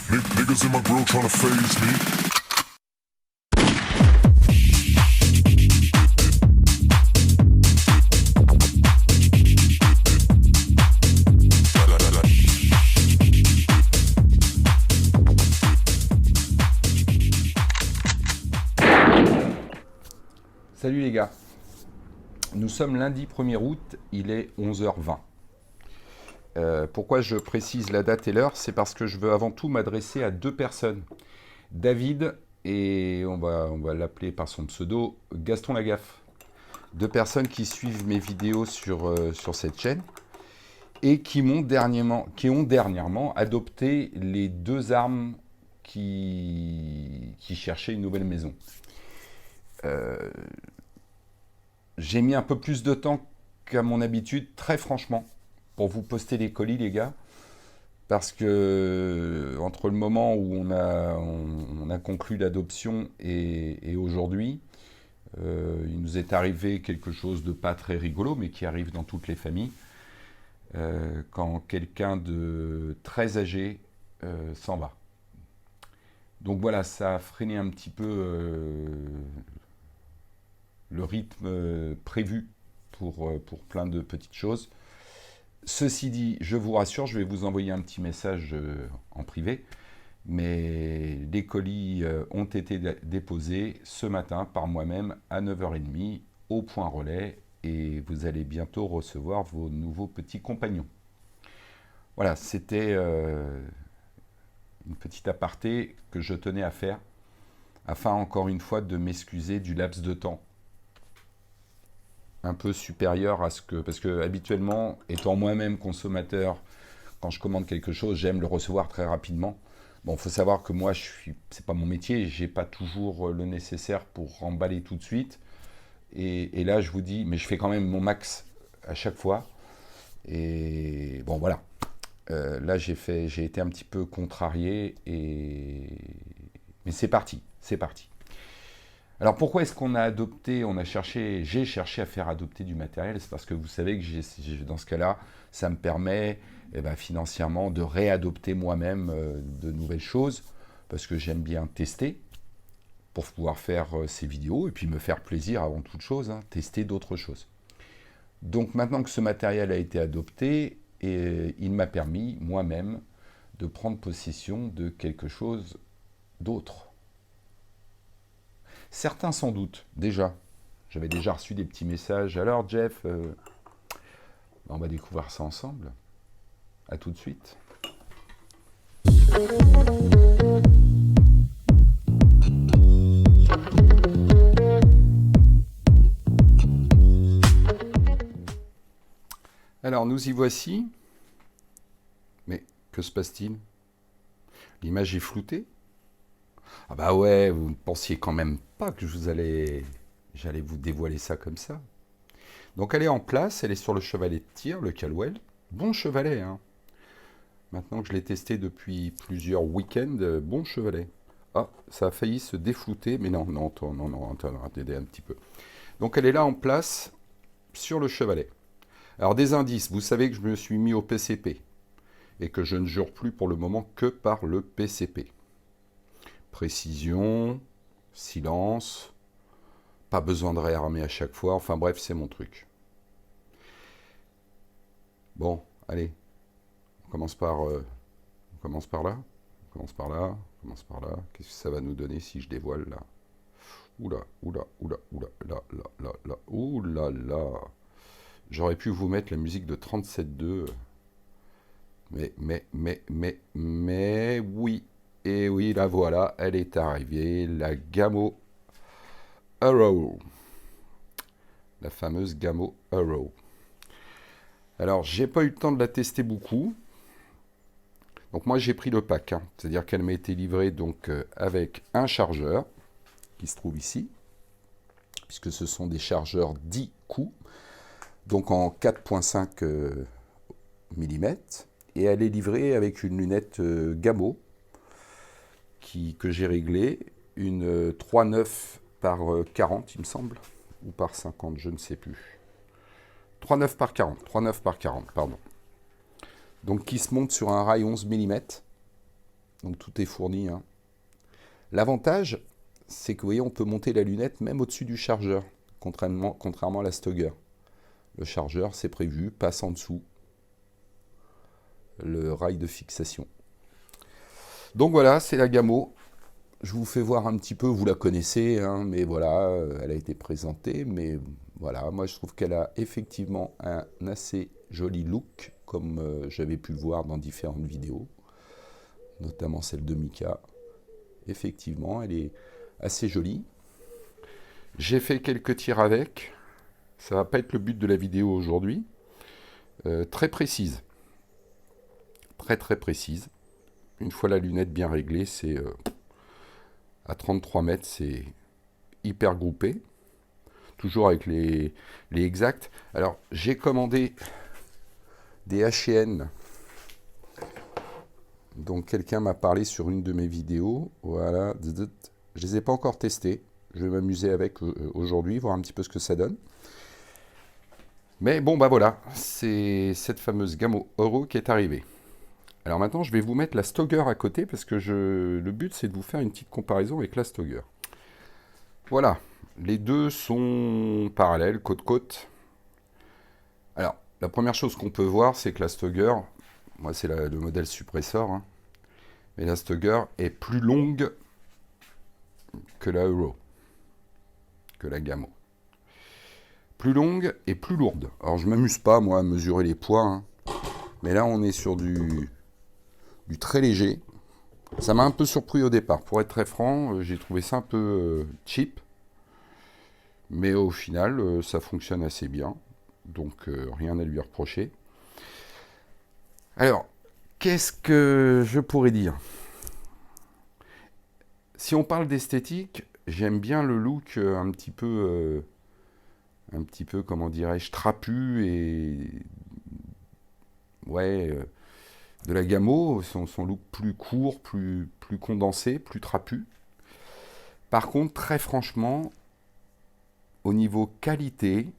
Niggas in my grill tryna phase me. Salut les gars, nous sommes lundi 1er août, il est 11h20. Pourquoi je précise la date et l'heure? C'est parce que je veux avant tout m'adresser à deux personnes. David et on va l'appeler par son pseudo, Gaston Lagaffe. Deux personnes qui suivent mes vidéos sur cette chaîne et qui ont dernièrement adopté les deux armes qui cherchaient une nouvelle maison. J'ai mis un peu plus de temps qu'à mon habitude, très franchement, pour vous poster les colis, les gars, parce que entre le moment où on a conclu l'adoption et aujourd'hui, il nous est arrivé quelque chose de pas très rigolo, mais qui arrive dans toutes les familles, quand quelqu'un de très âgé s'en va. Donc voilà, ça a freiné un petit peu le rythme prévu pour plein de petites choses. Ceci dit, je vous rassure, je vais vous envoyer un petit message en privé, mais les colis ont été déposés ce matin par moi-même à 9h30 au point relais et vous allez bientôt recevoir vos nouveaux petits compagnons. Voilà, c'était une petite aparté que je tenais à faire afin encore une fois de m'excuser du laps de temps un peu supérieur à ce que... Parce que habituellement, étant moi-même consommateur, quand je commande quelque chose, j'aime le recevoir très rapidement. Bon, il faut savoir que moi, c'est pas mon métier, j'ai pas toujours le nécessaire pour emballer tout de suite. Et là, je vous dis, mais je fais quand même mon max à chaque fois. Et bon, voilà. Là, j'ai été un petit peu contrarié, mais c'est parti, c'est parti. Alors pourquoi est-ce qu'on a adopté, j'ai cherché à faire adopter du matériel? C'est parce que vous savez que dans ce cas-là, ça me permet financièrement de réadopter moi-même de nouvelles choses, parce que j'aime bien tester pour pouvoir faire ces vidéos et puis me faire plaisir avant toute chose, tester d'autres choses. Donc maintenant que ce matériel a été adopté, il m'a permis moi-même de prendre possession de quelque chose d'autre. Certains sans doute, déjà. J'avais déjà reçu des petits messages. Alors Jeff, on va découvrir ça ensemble. À tout de suite. Alors nous y voici. Mais que se passe-t-il? L'image est floutée? Ah bah ouais, vous ne pensiez quand même pas que j'allais vous dévoiler ça comme ça. Donc elle est en place, elle est sur le chevalet de tir, le Calwell. Bon chevalet, hein. Maintenant que je l'ai testé depuis plusieurs week-ends, bon chevalet. Ah, ça a failli se déflouter, mais non, attendez un petit peu. Donc elle est là en place sur le chevalet. Alors des indices, vous savez que je me suis mis au PCP et que je ne jure plus pour le moment que par le PCP. Précision, silence, pas besoin de réarmer à chaque fois, enfin bref, c'est mon truc. Bon, allez, on commence par là, on commence par là, on commence par là. Qu'est-ce que ça va nous donner si je dévoile là? Oula, oula. J'aurais pu vous mettre la musique de 37.2, mais oui. Et oui, la voilà, elle est arrivée, la Gamo Arrow. La fameuse Gamo Arrow. Alors, j'ai pas eu le temps de la tester beaucoup. Donc moi, j'ai pris le pack. C'est-à-dire qu'elle m'a été livrée donc, avec un chargeur, qui se trouve ici, puisque ce sont des chargeurs 10 coups, donc en 4.5 mm. Et elle est livrée avec une lunette Gamo, que j'ai réglé, une 3.9 par 40, il me semble, ou par 50, je ne sais plus. 3.9 par 40, pardon. Donc qui se monte sur un rail 11 mm. Donc tout est fourni, hein. L'avantage, c'est que vous voyez, on peut monter la lunette même au-dessus du chargeur, contrairement à la Stoger. Le chargeur, c'est prévu, passe en dessous le rail de fixation. Donc voilà, c'est la Gamo. Je vous fais voir un petit peu, vous la connaissez, hein, mais voilà, elle a été présentée, mais voilà, moi je trouve qu'elle a effectivement un assez joli look, comme j'avais pu le voir dans différentes vidéos, notamment celle de Mika. Effectivement, elle est assez jolie. J'ai fait quelques tirs avec, ça va pas être le but de la vidéo aujourd'hui, très précise, très précise. Une fois la lunette bien réglée, c'est à 33 mètres, c'est hyper groupé. Toujours avec les exacts. Alors, j'ai commandé des H&N. Donc, quelqu'un m'a parlé sur une de mes vidéos. Voilà. Je les ai pas encore testés. Je vais m'amuser avec aujourd'hui, voir un petit peu ce que ça donne. Mais bon, bah voilà. C'est cette fameuse Gamo Euro qui est arrivée. Alors maintenant, je vais vous mettre la Stoger à côté parce que le but, c'est de vous faire une petite comparaison avec la Stoger. Voilà. Les deux sont parallèles, côte-côte. Alors, la première chose qu'on peut voir, c'est que la Stoger, moi c'est le modèle suppresseur, hein, mais la Stoger est plus longue que la Euro, que la Gamo. Plus longue et plus lourde. Alors, je m'amuse pas, moi, à mesurer les poids, hein, mais là, on est sur du très léger. Ça m'a un peu surpris au départ. Pour être très franc, j'ai trouvé ça un peu cheap. Mais au final, ça fonctionne assez bien. Donc, rien à lui reprocher. Alors, qu'est-ce que je pourrais dire? Si on parle d'esthétique, j'aime bien le look un petit peu, comment dirais-je, trapu et... Ouais, de la Gamo, son look plus court, plus condensé, plus trapu. Par contre, très franchement, au niveau qualité,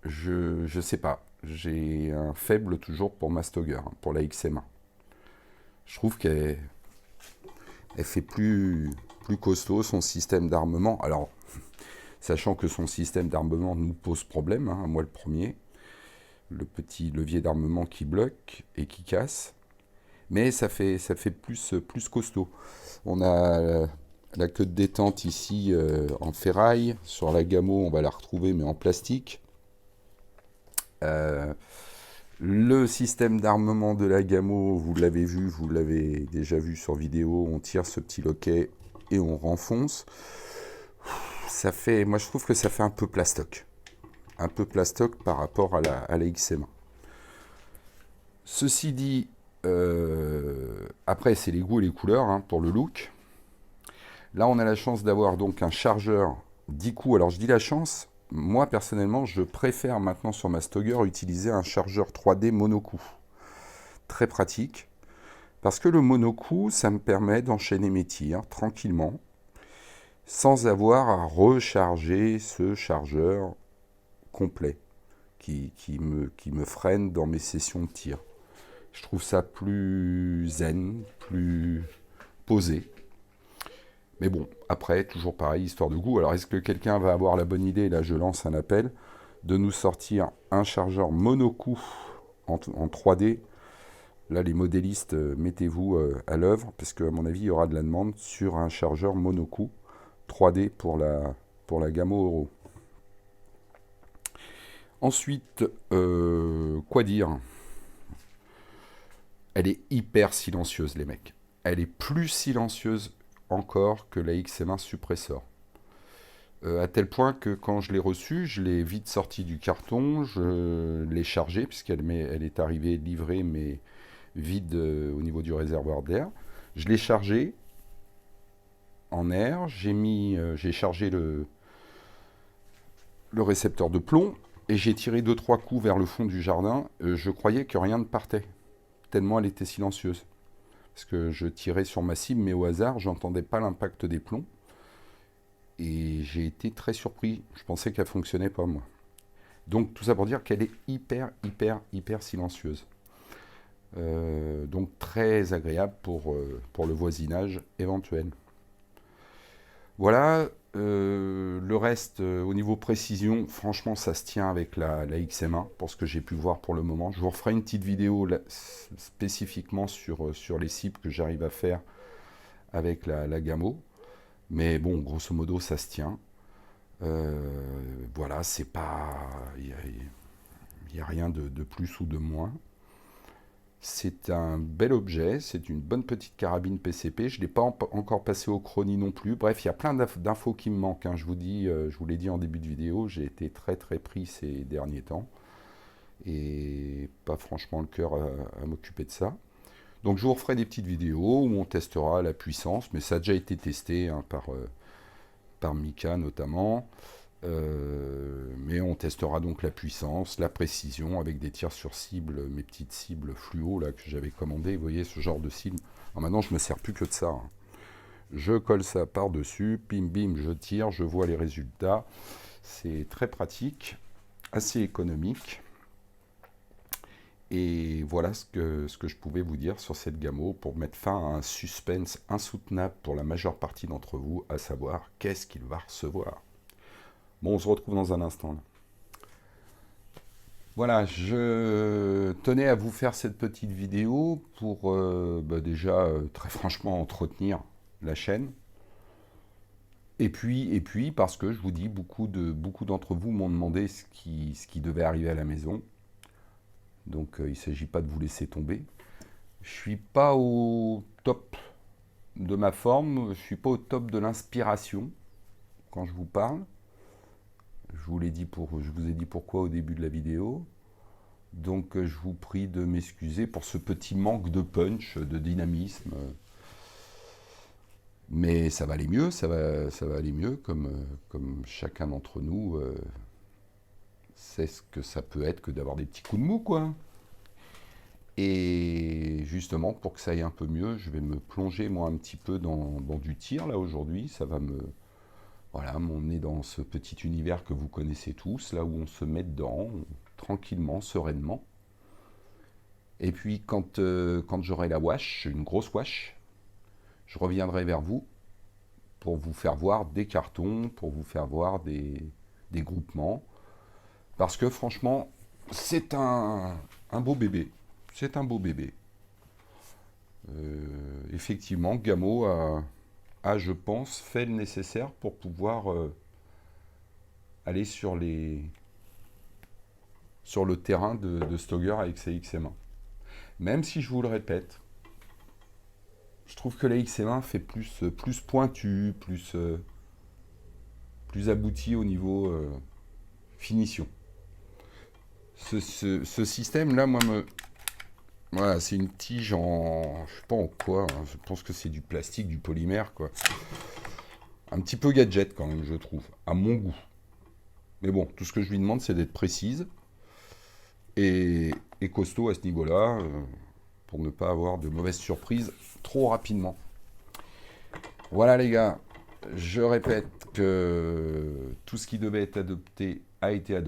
je sais pas. J'ai un faible toujours pour ma Stoger, hein, pour la XM1. Je trouve qu'elle fait plus costaud son système d'armement. Alors, sachant que son système d'armement nous pose problème, hein, moi le premier. Le petit levier d'armement qui bloque et qui casse. Mais ça fait plus costaud. On a la queue de détente ici en ferraille. Sur la Gamo, on va la retrouver, mais en plastique. Le système d'armement de la Gamo, vous l'avez vu, vous l'avez déjà vu sur vidéo. On tire ce petit loquet et on renfonce. Ça fait, moi, je trouve que ça fait un peu plastoc. Un peu plastoc par rapport à la XM1. Ceci dit, après, c'est les goûts et les couleurs hein, pour le look. Là, on a la chance d'avoir donc un chargeur 10 coups. Alors, je dis la chance. Moi, personnellement, je préfère maintenant sur ma Stoger utiliser un chargeur 3D monocoup. Très pratique. Parce que le monocoup, ça me permet d'enchaîner mes tirs tranquillement, sans avoir à recharger ce chargeur complet qui me freine dans mes sessions de tir. Je trouve ça plus zen, plus posé. Mais bon, après, toujours pareil, histoire de goût. Alors, est-ce que quelqu'un va avoir la bonne idée, là je lance un appel, de nous sortir un chargeur monocoup en 3D? Là, les modélistes, mettez-vous à l'œuvre, parce qu'à mon avis, il y aura de la demande sur un chargeur monocoup 3D pour la Gamo Euro. Ensuite, quoi dire? Elle est hyper silencieuse, les mecs. Elle est plus silencieuse encore que la XM1 suppresseur. À tel point que quand je l'ai reçue, je l'ai vite sortie du carton, je l'ai chargée, puisqu'elle est arrivée livrée, mais vide au niveau du réservoir d'air. Je l'ai chargée en air, j'ai chargé le récepteur de plomb, et j'ai tiré 2-3 coups vers le fond du jardin. Je croyais que rien ne partait, tellement elle était silencieuse. Parce que je tirais sur ma cible, mais au hasard, j'entendais pas l'impact des plombs. Et j'ai été très surpris. Je pensais qu'elle fonctionnait pas, moi. Donc, tout ça pour dire qu'elle est hyper silencieuse. Donc très agréable pour le voisinage éventuel. Voilà, le reste, au niveau précision, franchement, ça se tient avec la XM1, pour ce que j'ai pu voir pour le moment. Je vous referai une petite vidéo là, spécifiquement sur les cibles que j'arrive à faire avec la Gamo. Mais bon, grosso modo, ça se tient. Voilà, c'est pas... Il n'y a rien de plus ou de moins. C'est un bel objet, c'est une bonne petite carabine PCP. Je ne l'ai pas encore passé au chrony non plus. Bref, il y a plein d'infos qui me manquent, hein. Je vous l'ai dit en début de vidéo, j'ai été très très pris ces derniers temps. Et pas franchement le cœur à m'occuper de ça. Donc je vous referai des petites vidéos où on testera la puissance, mais ça a déjà été testé, hein, par Mika notamment. Mais on testera donc la puissance, la précision avec des tirs sur cible, mes petites cibles fluo là, que j'avais commandées. Vous voyez ce genre de cible. Alors maintenant, je ne me sers plus que de ça, hein. Je colle ça par-dessus, bim bim, je tire, je vois les résultats. C'est très pratique, assez économique. Et voilà ce que je pouvais vous dire sur cette Gamo pour mettre fin à un suspense insoutenable pour la majeure partie d'entre vous, à savoir qu'est-ce qu'il va recevoir. Bon, on se retrouve dans un instant, là. Voilà, je tenais à vous faire cette petite vidéo pour déjà, très franchement, entretenir la chaîne. Et puis parce que je vous dis, beaucoup d'entre vous m'ont demandé ce qui devait arriver à la maison. Donc il ne s'agit pas de vous laisser tomber. Je ne suis pas au top de ma forme, je ne suis pas au top de l'inspiration quand je vous parle. Je vous ai dit pourquoi au début de la vidéo. Donc je vous prie de m'excuser pour ce petit manque de punch, de dynamisme. Mais ça va aller mieux, ça va aller mieux, comme chacun d'entre nous sait ce que ça peut être que d'avoir des petits coups de mou, quoi. Et justement, pour que ça aille un peu mieux, je vais me plonger moi un petit peu dans du tir là aujourd'hui. Ça va m'emmener dans ce petit univers que vous connaissez tous, là où on se met dedans, tranquillement, sereinement. Et puis quand j'aurai la wash, une grosse wash, je reviendrai vers vous pour vous faire voir des cartons, pour vous faire voir des groupements. Parce que franchement, c'est un beau bébé. C'est un beau bébé. Effectivement, Gamo a, je pense, fait le nécessaire pour pouvoir aller sur le terrain de Stoger avec sa XM1. Même si je vous le répète, je trouve que la XM1 fait plus pointu, plus abouti au niveau finition. Ce système-là, moi, voilà, c'est une tige en... Je sais pas en quoi, hein, je pense que c'est du plastique, du polymère, quoi. Un petit peu gadget, quand même, je trouve, à mon goût. Mais bon, tout ce que je lui demande, c'est d'être précise et costaud à ce niveau-là, pour ne pas avoir de mauvaises surprises trop rapidement. Voilà, les gars, je répète que tout ce qui devait être adopté a été adopté.